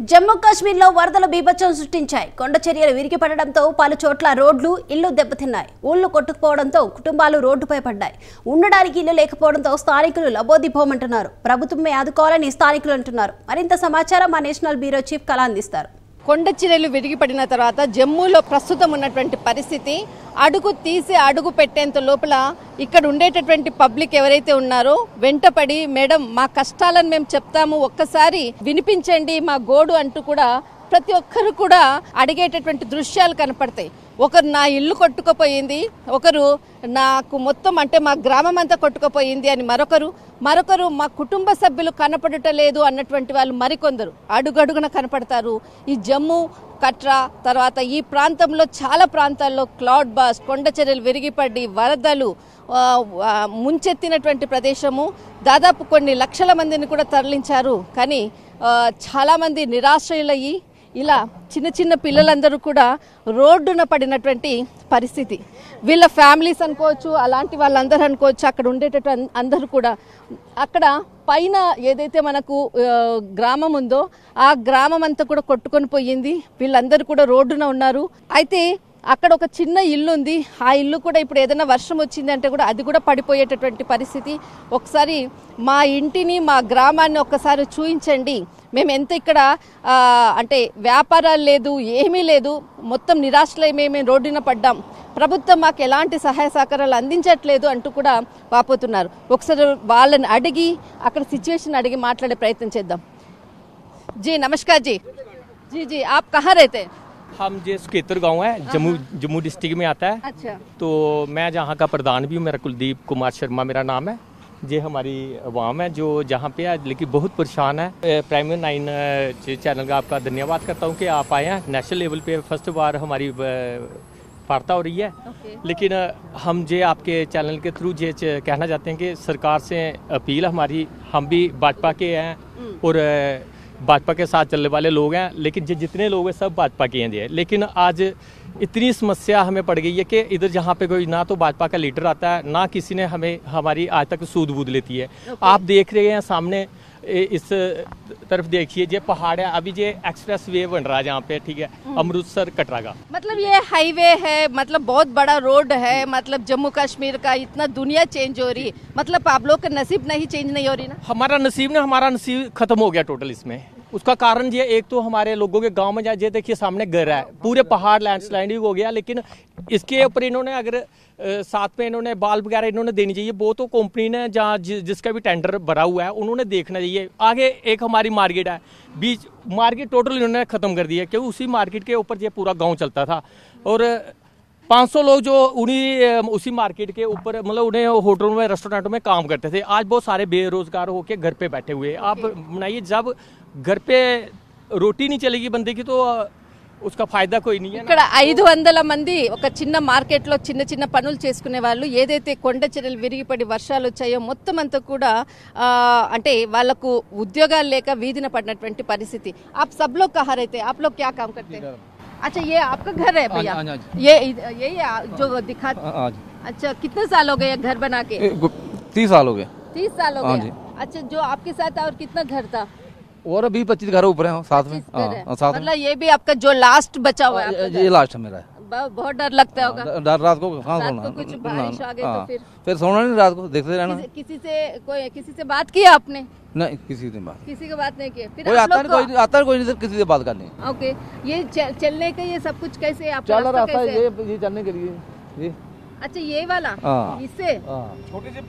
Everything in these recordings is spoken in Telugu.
జమ్మూ కాశ్మీర్లో వరదలు బీభత్సం సృష్టించాయి. కొండ చర్యలు విరిగిపడడంతో పలు చోట్ల రోడ్లు, ఇళ్లు దెబ్బతిన్నాయి. ఊళ్లు కొట్టుకుపోవడంతో కుటుంబాలు రోడ్డుపై పడ్డాయి. ఉండడానికి ఇల్లు లేకపోవడంతో స్థానికులు లబోదిబోమంటున్నారు. ప్రభుత్వమే ఆదుకోవాలని స్థానికులు అంటున్నారు. మరింత సమాచారం మా నేషనల్ బ్యూరో చీఫ్ కళ అందిస్తారు. కొండ చర్యలు విరిగిపడిన తర్వాత జమ్మూలో ప్రస్తుతం ఉన్నటువంటి పరిస్థితి అడుగు తీసి అడుగు పెట్టేంత లోపల ఇక్కడ ఉండేటటువంటి పబ్లిక్ ఎవరైతే ఉన్నారో వెంటపడి మేడం మా కష్టాలను మేము చెప్తాము, ఒక్కసారి వినిపించండి మా గోడు అంటూ కూడా ప్రతి ఒక్కరు కూడా అడిగేటటువంటి దృశ్యాలు కనపడతాయి. ఒకరు నా ఇల్లు కొట్టుకుపోయింది, ఒకరు నాకు మొత్తం అంటే మా గ్రామం అంతా కొట్టుకుపోయింది అని మరొకరు మా కుటుంబ సభ్యులు కనపడటలేదు అన్నటువంటి వాళ్ళు మరికొందరు అడుగడుగున కనపడతారు. ఈ జమ్మూ కట్రా తర్వాత ఈ ప్రాంతంలో చాలా ప్రాంతాల్లో క్లౌడ్ బాస్, కొండ చర్యలు విరిగిపడి వరదలు ముంచెత్తినటువంటి ప్రదేశము. దాదాపు కొన్ని లక్షల మందిని కూడా తరలించారు. కానీ చాలామంది నిరాశ్రయులయ్యి ఇలా చిన్న చిన్న పిల్లలందరూ కూడా రోడ్డున పడినటువంటి పరిస్థితి. వీళ్ళ ఫ్యామిలీస్ అనుకోవచ్చు, అలాంటి వాళ్ళందరూ అనుకోవచ్చు, అక్కడ ఉండేటటువంటి అందరూ కూడా అక్కడ పైన ఏదైతే మనకు గ్రామం ఉందో ఆ గ్రామం అంతా కూడా కొట్టుకొని పోయింది. వీళ్ళందరూ కూడా రోడ్డున ఉన్నారు. అయితే అక్కడ ఒక చిన్న ఇల్లు ఉంది. ఆ ఇల్లు కూడా ఇప్పుడు ఏదైనా వర్షం వచ్చింది అంటే కూడా అది కూడా పడిపోయేటటువంటి పరిస్థితి. ఒకసారి మా ఇంటిని మా గ్రామాన్ని ఒక్కసారి చూయించండి, మేము ఎంత ఇక్కడ అంటే వ్యాపారాలు లేదు, ఏమీ లేదు, మొత్తం నిరాశలై మేము రోడ్డున పడ్డాం, ప్రభుత్వం మాకు ఎలాంటి సహాయ సహకారాలు అందించట్లేదు అంటూ కూడా వాపోతున్నారు. ఒకసారి వాళ్ళని అడిగి అక్కడ సిచ్యువేషన్ అడిగి మాట్లాడే ప్రయత్నం చేద్దాం. जी नमस्कार जी। जी आप कहाँ रहते हैं? हम जे सुकेतर गांव है, जम्मू डिस्ट्रिक्ट में आता है। अच्छा। तो मैं जहाँ का प्रधान भी हूँ, मेरा कुलदीप कुमार शर्मा मेरा नाम है। ये हमारी अवाम है जो जहाँ पे है लेकिन बहुत परेशान है। प्राइम 9 चैनल का आपका धन्यवाद करता हूँ कि आप आए हैं। नेशनल लेवल पे फर्स्ट बार हमारी वार्ता हो रही है। लेकिन हम जे आपके चैनल के थ्रू ये कहना चाहते हैं कि सरकार से अपील हमारी, हम भी भाजपा के हैं और भाजपा के साथ चलने वाले लोग हैं, लेकिन जितने लोग हैं सब भाजपा के हैं। लेकिन आज इतनी समस्या हमें पड़ गई है कि इधर जहाँ पे कोई ना तो भाजपा का लीडर आता है, ना किसी ने हमारी आज तक सूद बूद लेती है। आप देख रहे हैं सामने इस तरफ देखिए, ये पहाड़ है, अभी ये एक्सप्रेस वे बन रहा है जहाँ पे, ठीक है, अमृतसर कटरा का। मतलब ये हाईवे है, मतलब बहुत बड़ा रोड है, मतलब जम्मू कश्मीर का इतना दुनिया चेंज हो रही, मतलब आप लोग का नसीब नहीं चेंज नहीं हो रही ना? हमारा नसीब खत्म हो गया टोटल इसमें। उसका कारण ये एक तो हमारे लोगों के गांव में ये देखिए सामने घर है, पूरे पहाड़ लैंडस्लाइडिंग हो गया। लेकिन इसके ऊपर इन्होंने अगर साथ में इन्होंने बाल वगैरह इन्होंने देनी चाहिए, वो तो कंपनी ने जहाँ जिसका भी टेंडर भरा हुआ है उन्होंने देखना चाहिए। आगे एक हमारी मार्केट है, बीच मार्केट टोटल इन्होंने खत्म कर दी है, क्योंकि उसी मार्केट के ऊपर ये पूरा गाँव चलता था। और 500 लोग जो उसी मार्केट के ऊपर मतलब उन्हें होटलों में रेस्टोरेंटों में काम करते थे, आज बहुत सारे बेरोजगार होके घर पे बैठे हुए। आप बनाइए, जब घर पे रोटी नहीं चलेगी बंदे की तो उसका फायदा कोई नहीं है। ఇక్కడ 500 మంది ఒక చిన్న మార్కెట్ లో చిన్న చిన్న పనులు చేసుకునే వాళ్ళు ఏదైతే కొండ చర్యలు విరిగిపడి వర్షాలు వచ్చాయో మొత్తం అంతా కూడా అంటే వాళ్ళకు ఉద్యోగాలు లేక వీధిన పడినటువంటి పరిస్థితి. आप सब लोग कहाँ रहते हैं? आप लोग क्या काम करते हैं? अच्छा, ये आपका घर है भैया? ये जो दिखा। अच्छा, कितने साल हो गए घर बना के? 30 साल हो गए। 30 साल हो गए। अच्छा, जो आपके साथ और कितना घर था? और 20-25 घर ऊपर हैं साथ में। साथ मतलब ये भी आपका जो लास्ट बचा हुआ है? ये लास्ट है मेरा। बहुत डर लगता होगा। डर रात को कहाँ रात सोना? को कुछ बारिश आ गई तो फिर सोना नहीं, रात को देखते रहना। किसी से बात किया आपने? नहीं, किसी से बात नहीं की। फिर कोई आता नहीं सर, किसी से बात करनी। ओके, ये चलने का ये सब कुछ कैसे आप चल रास्ता ये चलने के लिए ये। अच्छा, ये वाला इससे छोटे से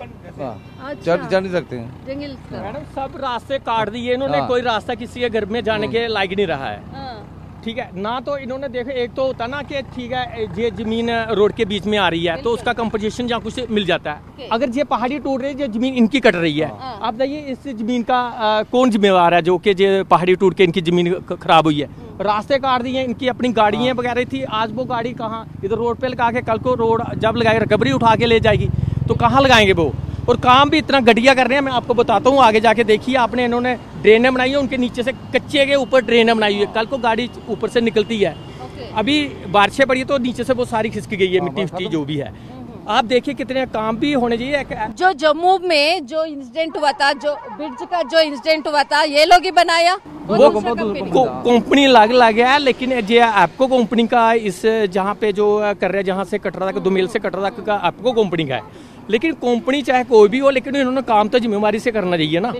चल नहीं सकते हैं जंगल का। मैडम सब रास्ते काट दिए इन्होंने, कोई रास्ता किसी के घर में जाने के लायक नहीं रहा है। ठीक है ना, तो इन्होंने देखो एक तो होता ना कि ठीक है ये जमीन रोड के बीच में आ रही है तो उसका कंपोजिशन जहाँ कुछ मिल जाता है। अगर ये पहाड़ी टूट रही है, ये जमीन इनकी कट रही है, आप बताइए इस जमीन का कौन जिम्मेवार है जो कि ये पहाड़ी टूट के इनकी जमीन खराब हुई है? रास्ते काट दिए, इनकी अपनी गाड़ियाँ वगैरह थी, आज वो गाड़ी कहाँ इधर रोड पे लगा के कल को रोड जब लगाएगा रिकवरी उठा के ले जाएगी तो कहाँ लगाएंगे वो? और काम भी इतना घटिया कर रहे हैं, मैं आपको बताता हूँ आगे जाके देखिए। आपने इन्होंने ड्रेनें बनाई है, उनके नीचे से कच्चे के ऊपर ड्रेनें बनाई हुई है, कल को गाड़ी ऊपर से निकलती है। अभी बारिशें पड़ी तो नीचे से वो सारी खिसक गई है, मिट्टी जो भी है। आप देखिए कितने काम भी होने चाहिए। जो जम्मू में जो इंसिडेंट हुआ था, जो ब्रिज का जो इंसिडेंट हुआ था, ये लोग ही बनाया, वो कंपनी लग गया है, लेकिन ये आपको कंपनी का इस जहाँ पे जो कर रहे हैं, जहाँ से कट रहा था, दुमेल से कट रहा था, आपको कंपनी का है। लेकिन कंपनी चाहे कोई भी हो, लेकिन इन्होंने काम तो जिम्मेवारी से करना चाहिए ना।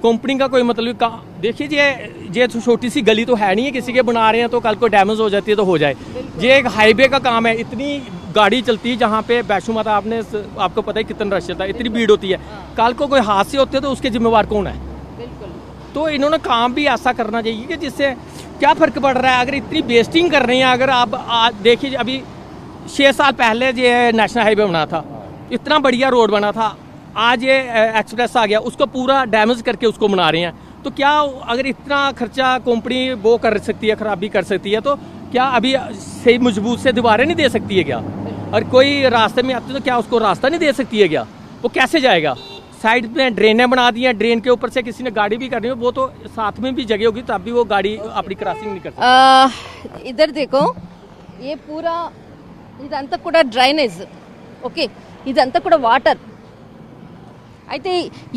कंपनी का कोई मतलब देखिए ये छोटी सी गली तो है नहीं है, किसी के बना रहे हैं तो कल को डैमेज हो जाती है तो हो जाए। ये एक हाईवे का काम है, इतनी गाड़ी चलती है जहाँ पे वैष्णो माता आपको पता है कितना रश होता है, इतनी भीड़ होती है। कल को कोई हादसे होते हैं तो उसके जिम्मेवार कौन है? तो इन्होंने काम भी ऐसा करना चाहिए कि जिससे क्या फर्क पड़ रहा है। अगर इतनी वेस्टिंग कर रही है, अगर आप देखिए अभी 6 साल पहले ये नेशनल हाईवे बना था, इतना बढ़िया रोड बना था, आज ये एक्सप्रेस आ गया, उसको पूरा डैमेज करके उसको बना रहे हैं। तो क्या अगर इतना खर्चा कंपनी वो कर सकती है, खराबी कर सकती है, तो क्या अभी सही मजबूत से दीवारें नहीं दे सकती है क्या? और कोई रास्ते में आती तो क्या उसको रास्ता नहीं दे सकती है क्या? वो कैसे जाएगा? साइड में ड्रेनें बना दी हैं, ड्रेन के ऊपर से किसी ने गाड़ी भी करनी हो, वो तो साथ में भी जगह होगी तब भी वो गाड़ी अपनी क्रॉसिंग नहीं कर सकती। इधर देखो, ये पूरा ఇదంతా కూడా డ్రైనేజ్, ఓకే, ఇదంతా కూడా వాటర్. అయితే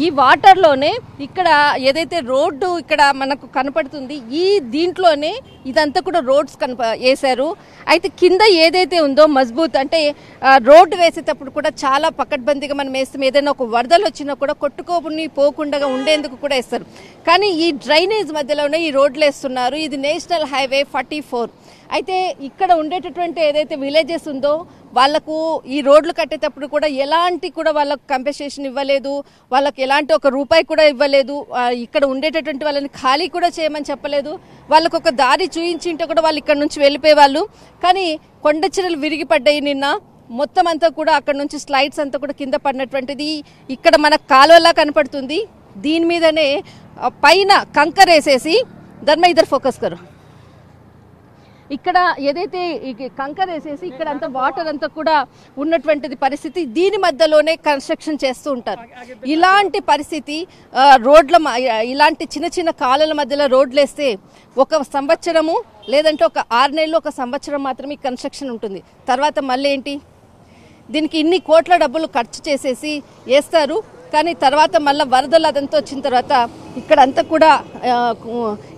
ఈ వాటర్లోనే ఇక్కడ ఏదైతే రోడ్డు ఇక్కడ మనకు కనపడుతుంది, ఈ దీంట్లోనే ఇదంతా కూడా రోడ్స్ వేశారు. అయితే కింద ఏదైతే ఉందో మజ్బూత్ అంటే రోడ్డు వేసేటప్పుడు కూడా చాలా పకడ్బందీగా మనం వేస్తాం. ఏదైనా ఒక వరదలు వచ్చినా కూడా కొట్టుకోని పోకుండా ఉండేందుకు కూడా వేస్తారు. కానీ ఈ డ్రైనేజ్ మధ్యలోనే ఈ రోడ్లు వేస్తున్నారు. ఇది నేషనల్ హైవే 44. అయితే ఇక్కడ ఉండేటటువంటి ఏదైతే విలేజెస్ ఉందో వాళ్ళకు ఈ రోడ్లు కట్టేటప్పుడు కూడా ఎలాంటి కూడా వాళ్ళకు కంపెన్సేషన్ ఇవ్వలేదు, వాళ్ళకి ఎలాంటి ఒక రూపాయి కూడా ఇవ్వలేదు. ఇక్కడ ఉండేటటువంటి వాళ్ళని ఖాళీ కూడా చేయమని చెప్పలేదు. వాళ్ళకు ఒక దారి చూయించింటే కూడా వాళ్ళు ఇక్కడ నుంచి వెళ్ళిపోయేవాళ్ళు. కానీ కొండ చర్యలు విరిగిపడ్డాయి నిన్న. మొత్తం అంతా కూడా అక్కడ నుంచి స్లైడ్స్ అంతా కూడా కింద పడినటువంటిది ఇక్కడ మన కాలువలా కనపడుతుంది. దీని మీదనే పైన కంకర్ వేసేసి దాని మీద ఇద్దరు ఫోకస్ కరు, ఇక్కడ ఏదైతే కంకర్ వేసేసి ఇక్కడ అంతా వాటర్ అంతా కూడా ఉన్నటువంటిది పరిస్థితి. దీని మధ్యలోనే కన్స్ట్రక్షన్ చేస్తూ ఉంటారు. ఇలాంటి పరిస్థితి రోడ్ల ఇలాంటి చిన్న చిన్న కాలువల మధ్యలో రోడ్లు వేస్తే ఒక సంవత్సరము లేదంటే ఒక 6 నెలలు, ఒక సంవత్సరం మాత్రమే కన్స్ట్రక్షన్ ఉంటుంది. తర్వాత మళ్ళీ ఏంటి, దీనికి ఇన్ని కోట్ల డబ్బులు ఖర్చు చేసేసి వేస్తారు. కానీ తర్వాత మళ్ళీ వరదలు అదంతా వచ్చిన తర్వాత ఇక్కడ అంతా కూడా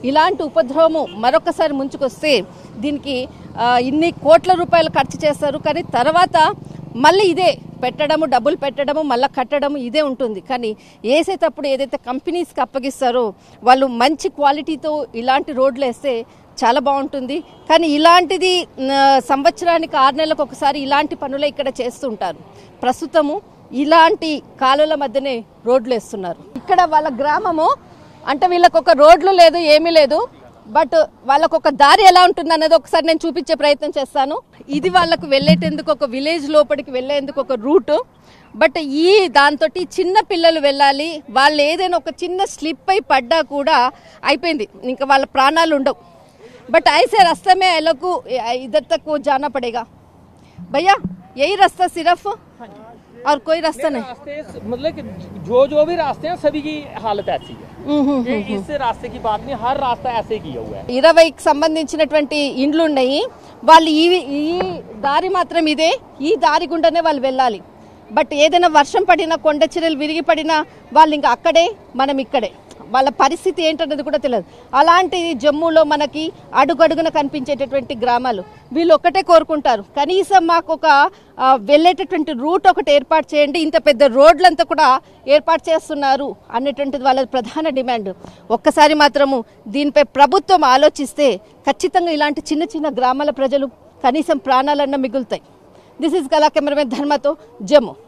ఇలాంటి ఉపద్రవము మరొకసారి ముంచుకొస్తే దీనికి ఇన్ని కోట్ల రూపాయలు ఖర్చు చేస్తారు. కానీ తర్వాత మళ్ళీ ఇదే పెట్టడము, డబ్బులు పెట్టడము, మళ్ళీ కట్టడము ఇదే ఉంటుంది. కానీ వేసేటప్పుడు ఏదైతే కంపెనీస్కి అప్పగిస్తారో వాళ్ళు మంచి క్వాలిటీతో ఇలాంటి రోడ్లు వేస్తే చాలా బాగుంటుంది. కానీ ఇలాంటిది సంవత్సరానికి 6 నెలలకు ఒకసారి ఇలాంటి పనులే ఇక్కడ చేస్తుంటారు. ప్రస్తుతము ఇలాంటి కాలువల మధ్యనే రోడ్లు వేస్తున్నారు. ఇక్కడ వాళ్ళ గ్రామము అంటే వీళ్ళకి ఒక రోడ్లు లేదు, ఏమీ లేదు. బట్ వాళ్ళకు ఒక దారి ఎలా ఉంటుంది అనేది ఒకసారి నేను చూపించే ప్రయత్నం చేస్తాను. ఇది వాళ్ళకు వెళ్ళేటందుకు ఒక విలేజ్ లోపలికి వెళ్ళేందుకు ఒక రూట్. బట్ ఈ దాంతో చిన్న పిల్లలు వెళ్ళాలి. వాళ్ళు ఏదైనా ఒక చిన్న స్లిప్ అయి పడ్డా కూడా అయిపోయింది, ఇంకా వాళ్ళ ప్రాణాలు ఉండవు. बट ऐसे रास्ते में ये लोग को इधर तक को जाना पड़ेगा भैया, यही रास्ता सिर्फ और कोई रास्ता नहीं. मतलब कि जो भी रास्ते हैं सभी की हालत ऐसी है. इस रास्ते की बात नहीं, हर रास्ता ऐसे किया हुआ है. 20కి సంబంధించినటువంటి ఇండ్లు ఉన్నాయి. వాళ్ళు ఈ దారి మాత్రం ఇదే, ఈ దారి గుండానే వాళ్ళు వెళ్ళాలి. బట్ ఏదైనా వర్షం పడినా, కొండ చర్యలు విరిగి పడినా వాళ్ళు ఇంకా అక్కడే, మనం ఇక్కడే. వాళ్ళ పరిస్థితి ఏంటనేది కూడా తెలియదు. అలాంటి జమ్మూలో మనకి అడుగడుగున కనిపించేటటువంటి గ్రామాలు. వీళ్ళు ఒక్కటే కోరుకుంటారు, కనీసం మాకు ఒక వెళ్ళేటటువంటి రూట్ ఒకటి ఏర్పాటు చేయండి. ఇంత పెద్ద రోడ్లంతా కూడా ఏర్పాటు చేస్తున్నారు అనేటువంటిది వాళ్ళ ప్రధాన డిమాండ్. ఒక్కసారి మాత్రము దీనిపై ప్రభుత్వం ఆలోచిస్తే ఖచ్చితంగా ఇలాంటి చిన్న చిన్న గ్రామాల ప్రజలు కనీసం ప్రాణాలన్నా మిగులుతాయి. దిస్ ఇస్ కళా కెమెరామెన్ ధర్మతో జమ్మూ.